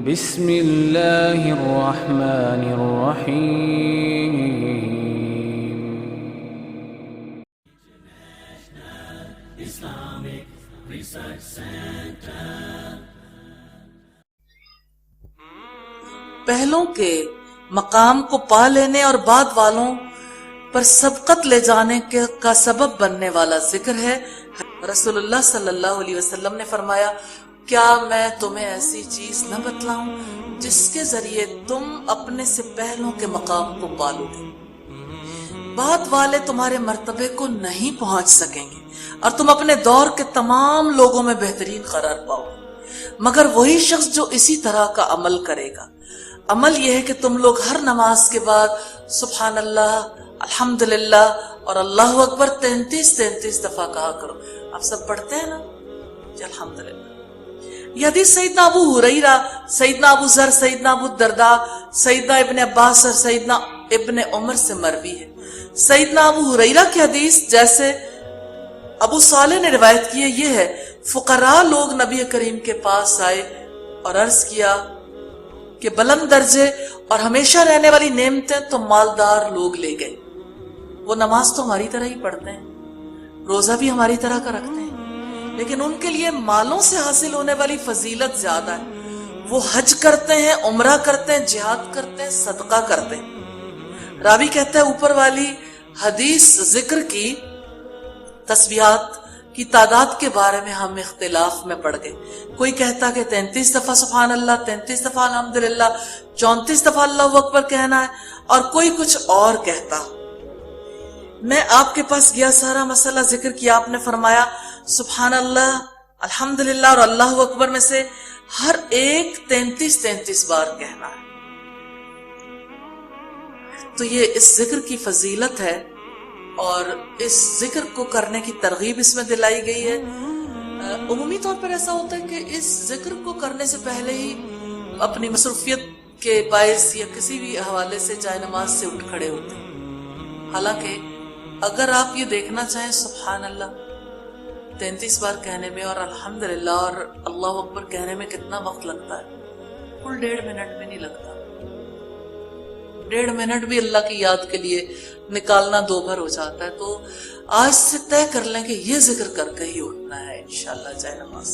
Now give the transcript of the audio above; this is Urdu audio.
بسم اللہ الرحمن الرحیم. پہلوں کے مقام کو پا لینے اور بعد والوں پر سبقت لے جانے کا سبب بننے والا ذکر ہے. رسول اللہ صلی اللہ علیہ وسلم نے فرمایا، کیا میں تمہیں ایسی چیز نہ بتلاؤں جس کے ذریعے تم اپنے سے پہلوں کے مقام کو پالو گے؟ بعد والے تمہارے مرتبے کو نہیں پہنچ سکیں گے اور تم اپنے دور کے تمام لوگوں میں بہترین قرار پاؤ گے، مگر وہی شخص جو اسی طرح کا عمل کرے گا. عمل یہ ہے کہ تم لوگ ہر نماز کے بعد سبحان اللہ، الحمدللہ اور اللہ اکبر 33 دفعہ کہا کرو. آپ سب پڑھتے ہیں نا جی؟ الحمدللہ. یہ حدیث سیدنا ابو ہریرہ، سیدنا ابو ذر، سیدنا ابو الدرداء، سیدنا ابن عباس اور سیدنا ابن عمر سے مروی ہے. سیدنا ابو ہریرہ کی حدیث جیسے ابو صالح نے روایت کی ہے، یہ ہے، فقراء لوگ نبی کریم کے پاس آئے اور عرض کیا کہ بلند درجے اور ہمیشہ رہنے والی نعمتیں تو مالدار لوگ لے گئے. وہ نماز تو ہماری طرح ہی پڑھتے ہیں، روزہ بھی ہماری طرح کا رکھتے ہیں، لیکن ان کے لیے مالوں سے حاصل ہونے والی فضیلت زیادہ ہے. وہ حج کرتے ہیں، عمرہ کرتے ہیں، جہاد کرتے ہیں، صدقہ کرتے ہیں. راوی کہتا ہے، اوپر والی حدیث ذکر کی تسبیحات کی تعداد کے بارے میں ہم اختلاف میں پڑ گئے. کوئی کہتا کہ 33 دفعہ سبحان اللہ، 33 دفعہ الحمدللہ، 34 دفعہ اللہ اکبر کہنا ہے، اور کوئی کچھ اور کہتا. میں آپ کے پاس گیا، سارا مسئلہ ذکر کیا، آپ نے فرمایا سبحان اللہ، الحمدللہ اور اللہ اکبر میں سے ہر ایک 33 بار کہنا ہے. تو یہ اس ذکر کی فضیلت ہے اور اس ذکر کو کرنے کی ترغیب اس میں دلائی گئی ہے. عمومی طور پر ایسا ہوتا ہے کہ اس ذکر کو کرنے سے پہلے ہی اپنی مصروفیت کے باعث یا کسی بھی حوالے سے جائے نماز سے اٹھ کھڑے ہوتے ہیں. حالانکہ اگر آپ یہ دیکھنا چاہیں سبحان اللہ 33 بار کہنے میں اور الحمدللہ اور اللہ اکبر کہنے میں کتنا وقت لگتا ہے، کل 1.5 منٹ بھی نہیں لگتا. 1.5 منٹ بھی اللہ کی یاد کے لیے نکالنا 2 بھر ہو جاتا ہے. تو آج سے طے کر لیں کہ یہ ذکر کر کے ہی اٹھنا ہے انشاءاللہ جائے نماز.